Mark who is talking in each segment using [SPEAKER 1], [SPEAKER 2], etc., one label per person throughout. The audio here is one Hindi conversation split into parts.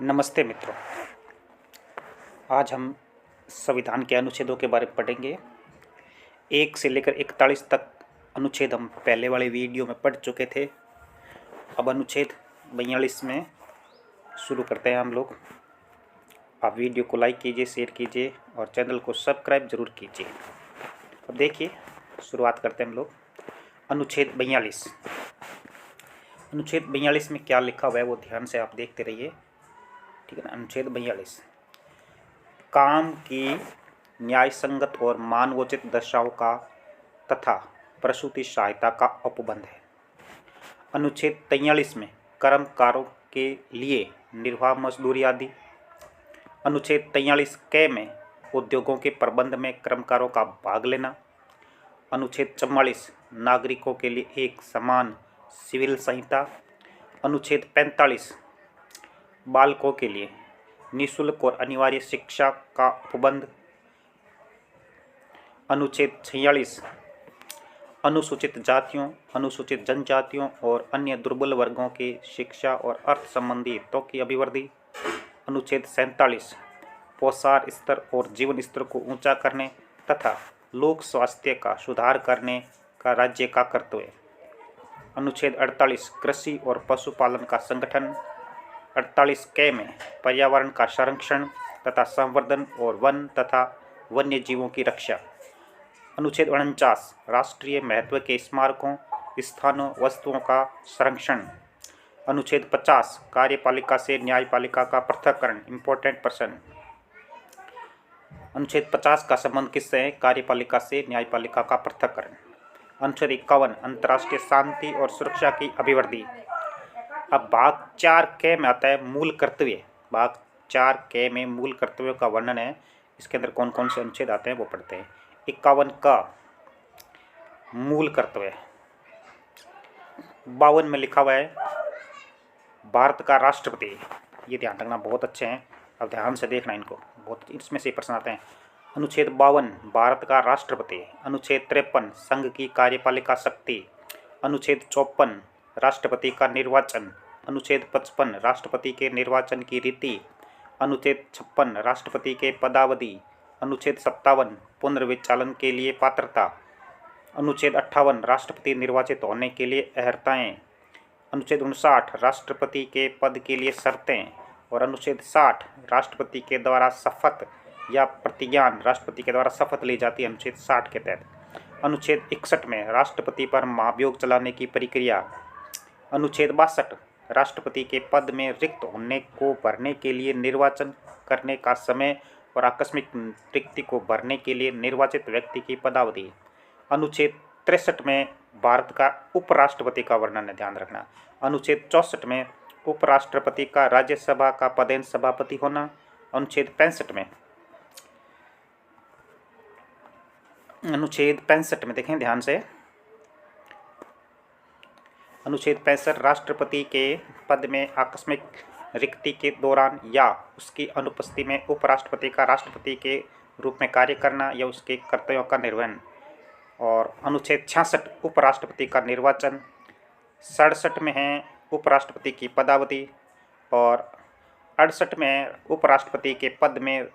[SPEAKER 1] नमस्ते मित्रों। आज हम संविधान के अनुच्छेदों के बारे में पढ़ेंगे। 1 से लेकर 41 तक अनुच्छेद हम पहले वाले वीडियो में पढ़ चुके थे। अब अनुच्छेद 42 में शुरू करते हैं हम लोग। आप वीडियो को लाइक कीजिए, शेयर कीजिए और चैनल को सब्सक्राइब जरूर कीजिए। अब देखिए, शुरुआत करते हैं हम लोग। अनुच्छेद 42। अनुच्छेद 42 में क्या लिखा हुआ है वो ध्यान से आप देखते रहिए, ठीक है ना। अनुच्छेद 42 काम की न्याय संगत और मानवोचित दशाओं का तथा प्रसूति सहायता का उपबंध है। अनुच्छेद 43 में कर्मकारों के लिए निर्वाह मजदूरी आदि। अनुच्छेद 43 क में उद्योगों के प्रबंध में कर्मकारों का भाग लेना। अनुच्छेद 44 नागरिकों के लिए एक समान सिविल संहिता। अनुच्छेद 45 बालकों के लिए निःशुल्क और अनिवार्य शिक्षा का उपबंध। अनुच्छेद 46 अनुसूचित जातियों, अनुसूचित जनजातियों और अन्य दुर्बल वर्गों की शिक्षा और अर्थ संबंधी हितों की अभिवृद्धि। अनुच्छेद 47 पोषार स्तर और जीवन स्तर को ऊंचा करने तथा लोक स्वास्थ्य का सुधार करने का राज्य का कर्तव्य। अनुच्छेद 48 कृषि और पशुपालन का संगठन। 48 क में पर्यावरण का संरक्षण तथा संवर्धन और वन तथा वन्य जीवों की रक्षा। अनुच्छेद 49 राष्ट्रीय महत्व के स्मारकों, स्थानों, वस्तुओं का संरक्षण। अनुच्छेद 50 कार्यपालिका से न्यायपालिका का पृथक्करण, इम्पोर्टेंट पर्सन। अनुच्छेद 50 का संबंध किससे है? कार्यपालिका से न्यायपालिका का पृथक्करण। अनुच्छेद 51 अंतर्राष्ट्रीय शांति और सुरक्षा की अभिवृद्धि। अब भाग 4 क में आता है मूल कर्तव्य। भाग 4 क में मूल कर्तव्यों का वर्णन है। इसके अंदर कौन कौन से अनुच्छेद आते हैं वो पढ़ते हैं। 51 का मूल कर्तव्य। 52 में लिखा हुआ है भारत का राष्ट्रपति। ये ध्यान रखना, बहुत अच्छे हैं, अब ध्यान से देखना इनको, बहुत इसमें से प्रश्न आते हैं। अनुच्छेद 52 भारत का राष्ट्रपति। अनुच्छेद 53 संघ की कार्यपालिका शक्ति। अनुच्छेद 54 राष्ट्रपति का निर्वाचन। अनुच्छेद 55 राष्ट्रपति के निर्वाचन की रीति। अनुच्छेद 56 राष्ट्रपति के पदावधि। अनुच्छेद 57 पुनर्विचालन के लिए पात्रता। अनुच्छेद 58 राष्ट्रपति निर्वाचित होने के लिए अर्हताएं। अनुच्छेद 59 राष्ट्रपति के पद के लिए शर्तें। और अनुच्छेद 60 राष्ट्रपति के द्वारा शपथ या प्रतिज्ञान, राष्ट्रपति के द्वारा शपथ ली जाती है अनुच्छेद 60 के तहत। अनुच्छेद 61 में राष्ट्रपति पर महाभियोग चलाने की प्रक्रिया। अनुच्छेद 62 राष्ट्रपति के पद में रिक्त होने को भरने के लिए निर्वाचन करने का समय और आकस्मिक रिक्ति को भरने के लिए निर्वाचित व्यक्ति की पदावधि। अनुच्छेद 63 में भारत का उपराष्ट्रपति का वर्णन है, ध्यान रखना। अनुच्छेद 64 में उपराष्ट्रपति का राज्यसभा का पदेन सभापति होना। अनुच्छेद 65 में देखें ध्यान से। अनुच्छेद 65 राष्ट्रपति के पद में आकस्मिक रिक्ति के दौरान या उसकी अनुपस्थिति में उपराष्ट्रपति का राष्ट्रपति के रूप में कार्य करना या उसके कर्तव्यों का निर्वहन। और अनुच्छेद 66 उपराष्ट्रपति का निर्वाचन। 67 में है उपराष्ट्रपति की पदावधि। और 68 में उपराष्ट्रपति के पद में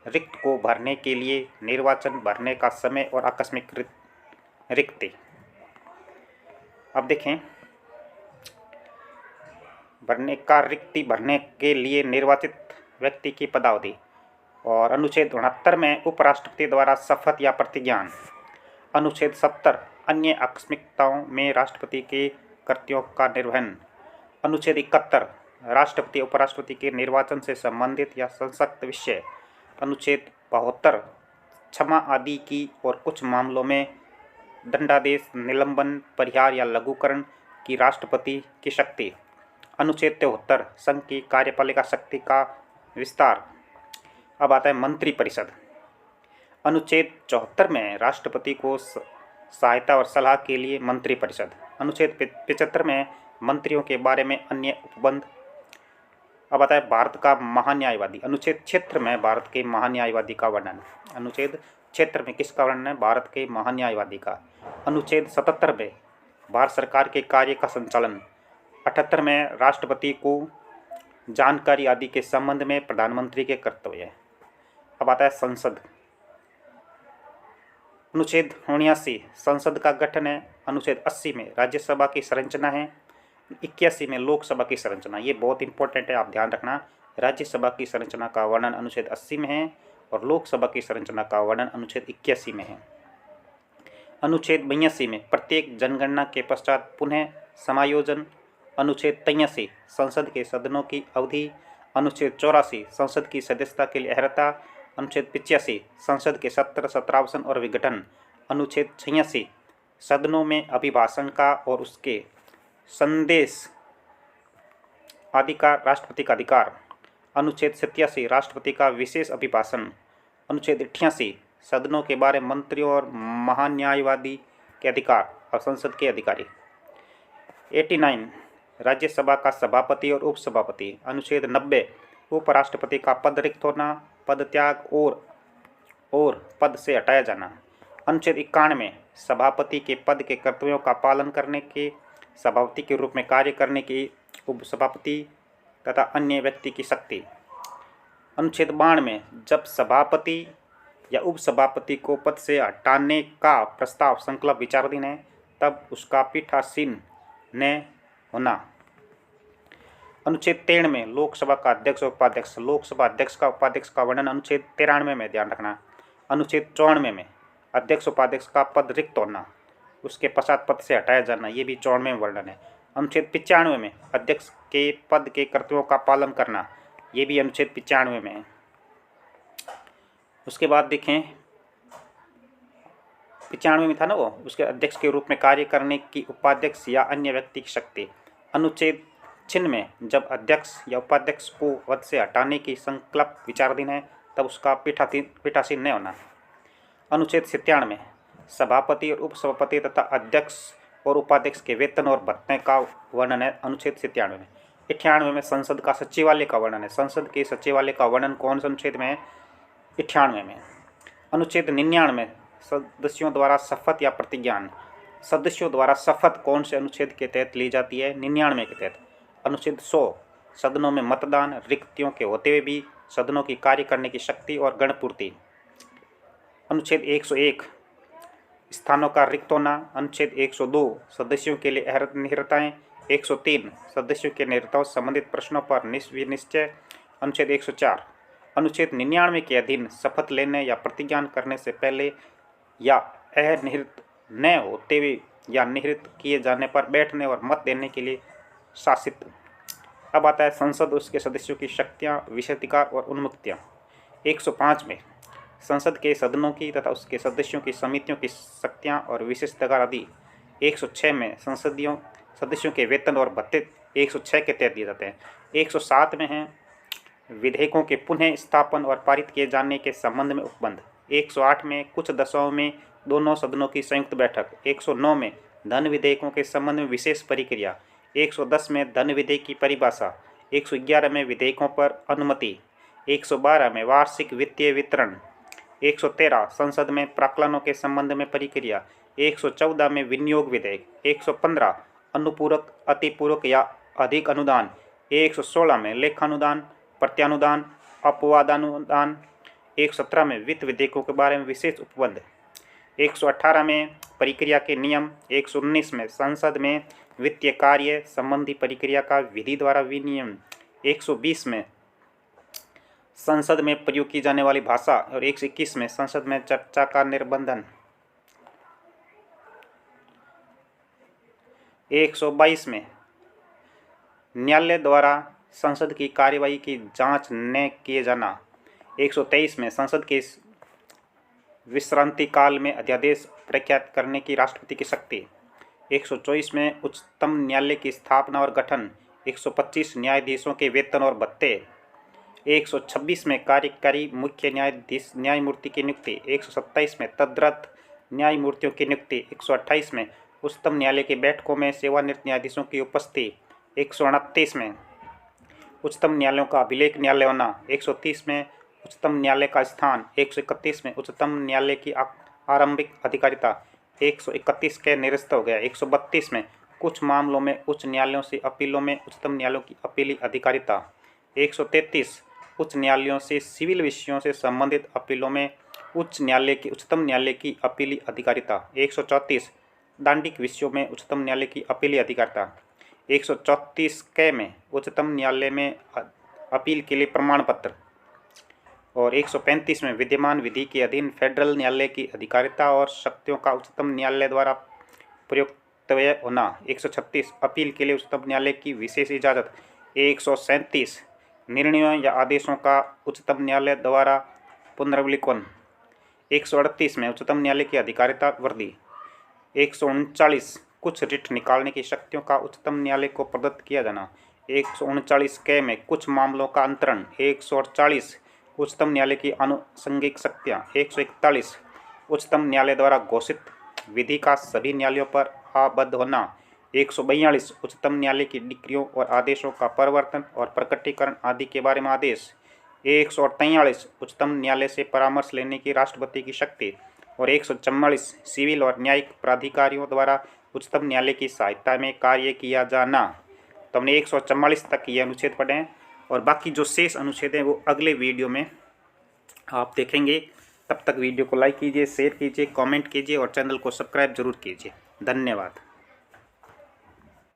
[SPEAKER 1] रिक्त को भरने के लिए निर्वाचन, भरने का समय और आकस्मिक रिक्ति। अब देखें, रिक्ति भरने के लिए निर्वाचित व्यक्ति की पदावधि। और अनुच्छेद 69 में उपराष्ट्रपति द्वारा शपथ या प्रतिज्ञान। अनुच्छेद 70 अन्य आकस्मिकताओं में राष्ट्रपति के कर्तव्यों का निर्वहन। अनुच्छेद 71 राष्ट्रपति उपराष्ट्रपति के निर्वाचन से संबंधित या संसक्त विषय। अनुच्छेद 72 क्षमा आदि की और कुछ मामलों में दंडादेश, निलंबन, परिहार या लघुकरण की राष्ट्रपति की शक्ति। अनुच्छेद 73 संघ की कार्यपालिका शक्ति का विस्तार। अब आता है मंत्रिपरिषद। अनुच्छेद 74 में राष्ट्रपति को सहायता और सलाह के लिए मंत्रिपरिषद। अनुच्छेद 75 में मंत्रियों के बारे में अन्य उपबंध। अब आता है भारत का महान्यायवादी। अनुच्छेद 76 में भारत के महान्यायवादी का वर्णन। अनुच्छेद 76 में किसका वर्णन है? भारत के महान्यायवादी का। अनुच्छेद 77 में भारत सरकार के कार्य का संचालन। 78 में राष्ट्रपति को जानकारी आदि के संबंध में प्रधानमंत्री के कर्तव्य। अब आता है संसद। अनुच्छेद 79 संसद का गठन है। अनुच्छेद 80 में राज्यसभा की संरचना है। 81 में लोकसभा की संरचना। ये बहुत इंपॉर्टेंट है, आप ध्यान रखना। राज्यसभा की संरचना का वर्णन अनुच्छेद 80 में है और लोकसभा की संरचना का वर्णन अनुच्छेद 81 में है। अनुच्छेद 82 में प्रत्येक जनगणना के पश्चात पुनः समायोजन। अनुच्छेद 83 संसद के सदनों की अवधि। अनुच्छेद 84 संसद की सदस्यता के लिए अर्हता। अनुच्छेद 85 संसद के सत्र, सत्रावसान और विघटन। अनुच्छेद 86 सदनों में अभिभाषण का और उसके संदेश आदि का राष्ट्रपति का अधिकार। अनुच्छेद 87 राष्ट्रपति का विशेष अभिभाषण। अनुच्छेद 88 सदनों के बारे मंत्रियों और महान्यायवादी के अधिकार और संसद के अधिकारी। 89 राज्यसभा का सभापति और उपसभापति। अनुच्छेद 90 उपराष्ट्रपति का पद रिक्त होना, पद त्याग और पद से हटाया जाना। अनुच्छेद 91 सभापति के पद के कर्तव्यों का पालन करने के, सभापति के रूप में कार्य करने की उपसभापति तथा अन्य व्यक्ति की शक्ति। अनुच्छेद 92 जब सभापति या उपसभापति को पद से हटाने का प्रस्ताव संकल्प विचाराधीन है तब उसका पीठासीन न होना। अनुच्छेद 93 में लोकसभा का अध्यक्ष और उपाध्यक्ष। लोकसभा अध्यक्ष का उपाध्यक्ष का वर्णन अनुच्छेद 93 में ध्यान रखना। अनुच्छेद 94 में अध्यक्ष उपाध्यक्ष का पद रिक्त होना, उसके पश्चात पद से हटाया जाना, ये भी 94 में वर्णन है। अनुच्छेद 95 में अध्यक्ष के पद के कर्तव्यों का पालन करना, ये भी अनुच्छेद 95 में है। उसके बाद देखें 95 में था ना वो, उसके अध्यक्ष के रूप में कार्य करने की उपाध्यक्ष या अन्य व्यक्ति की शक्ति। अनुच्छेद 96 में जब अध्यक्ष या उपाध्यक्ष को पद से हटाने की संकल्प विचाराधीन है तब उसका पीठासीन न होना। अनुच्छेद 97 सभापति और उपसभापति तथा अध्यक्ष और उपाध्यक्ष के वेतन और भत्ते का वर्णन है अनुच्छेद 97 में। 98 में संसद का सचिवालय का वर्णन है। संसद के सचिवालय का वर्णन कौन से अनुच्छेद में है? 98 में। अनुच्छेद 99 सदस्यों द्वारा शपथ या प्रतिज्ञान। सदस्यों द्वारा शपथ कौन से अनुच्छेद के तहत ली जाती है? 99 के तहत। अनुच्छेद 100 सदनों में मतदान, रिक्तियों के होते हुए भी सदनों की कार्य करने की शक्ति और गणपूर्ति। अनुच्छेद 101 स्थानों का रिक्त होना। अनुच्छेद 102 सदस्यों के लिए अर्हताएं। 103 सदस्यों के नेतृत्व संबंधित प्रश्नों पर निश्चय। अनुच्छेद 104 अनुच्छेद 99 के अधीन शपथ लेने या प्रतिज्ञान करने से पहले या अनिर्णित न होते हुए या निहित किए जाने पर बैठने और मत देने के लिए शासित। अब आता है संसद, उसके सदस्यों की शक्तियाँ, विशेषाधिकार और उन्मुक्तियाँ। 105 में संसद के सदनों की तथा उसके सदस्यों की समितियों की शक्तियाँ और विशेषाधिकार आदि। 106 में संसदीय सदस्यों के वेतन और भत्ते 106 के तहत दिए जाते हैं। 107 में हैं विधेयकों के पुनः स्थापन और पारित किए जाने के संबंध में उपबंध। 108 में कुछ दशकों में दोनों सदनों की संयुक्त बैठक। 109 में धन विधेयकों के संबंध में विशेष प्रक्रिया। 110 में धन विधेयक की परिभाषा। 111 में विधेयकों पर अनुमति। 112 में वार्षिक वित्तीय वितरण। 113 संसद में प्राक्कलनों के संबंध में प्रक्रिया। 114 में विनियोग विधेयक। 115 अनुपूरक, अतिपूरक या अधिक अनुदान। 116 में लेखानुदान, प्रत्यानुदान, अपवादानुदान। 117 में वित्त विधेयकों के बारे में विशेष उपबंध। 118 में प्रक्रिया के नियम। 119 में संसद में वित्तीय कार्य संबंधी प्रक्रिया का विधि द्वारा विनियमन। 120 में संसद में प्रयोग की जाने वाली भाषा और 121 में संसद में चर्चा का निर्बंधन। 122 में न्यायालय द्वारा संसद की कार्यवाही की जांच न किए जाना। 123 में संसद के विश्रांति काल में अध्यादेश प्रख्यात करने की राष्ट्रपति की शक्ति। 124 में उच्चतम न्यायालय की स्थापना और गठन। 125 न्यायाधीशों के वेतन और भत्ते। 126 में कार्यकारी मुख्य न्यायमूर्ति की नियुक्ति। 127 में तदर्थ न्यायमूर्तियों की नियुक्ति। 128 में उच्चतम न्यायालय की बैठकों में सेवानिवृत्त न्यायाधीशों की उपस्थिति। 129 में उच्चतम न्यायालयों का अभिलेख न्यायालय होना। 130 में उच्चतम न्यायालय का स्थान। 131 में उच्चतम न्यायालय की आरंभिक अधिकारिता। 131 के निरस्त हो गया। 132 में कुछ मामलों में उच्च न्यायालयों से अपीलों में उच्चतम न्यायालयों की अपीली अधिकारिता। 133 उच्च न्यायालयों से सिविल विषयों से संबंधित अपीलों में उच्चतम न्यायालय की अपीली अधिकारिता। 134 दांडिक विषयों में उच्चतम न्यायालय की अपीली अधिकारिता। 134 क में उच्चतम न्यायालय में अपील के लिए प्रमाण पत्र। और 135 में विद्यमान विधि के अधीन फेडरल न्यायालय की अधिकारिता और शक्तियों का उच्चतम न्यायालय द्वारा प्रयुक्तव्य होना। 136 अपील के लिए उच्चतम न्यायालय की विशेष इजाज़त। 137 निर्णयों या आदेशों का उच्चतम न्यायालय द्वारा पुनर्विलोकन। 138 में उच्चतम न्यायालय की अधिकारिता वृद्धि। 139 कुछ रिट निकालने की शक्तियों का उच्चतम न्यायालय को प्रदत्त किया जाना। 139 क में कुछ मामलों का अंतरण। 148 उच्चतम न्यायालय की आनुषंगिक शक्तियाँ। 141 उच्चतम न्यायालय द्वारा घोषित विधि का सभी न्यायालयों पर आबद्ध होना। 142 उच्चतम न्यायालय की डिक्रियों और आदेशों का परिवर्तन और प्रकटीकरण आदि के बारे में आदेश। 143 उच्चतम न्यायालय से परामर्श लेने की राष्ट्रपति की शक्ति। और 144 सिविल और न्यायिक प्राधिकारियों द्वारा उच्चतम न्यायालय की सहायता में कार्य किया जाना। तो हमने 144 तक ये अनुच्छेद पढ़े हैं और बाकी जो शेष अनुच्छेद हैं वो अगले वीडियो में आप देखेंगे। तब तक वीडियो को लाइक कीजिए, शेयर कीजिए, कमेंट कीजिए और चैनल को सब्सक्राइब जरूर कीजिए। धन्यवाद।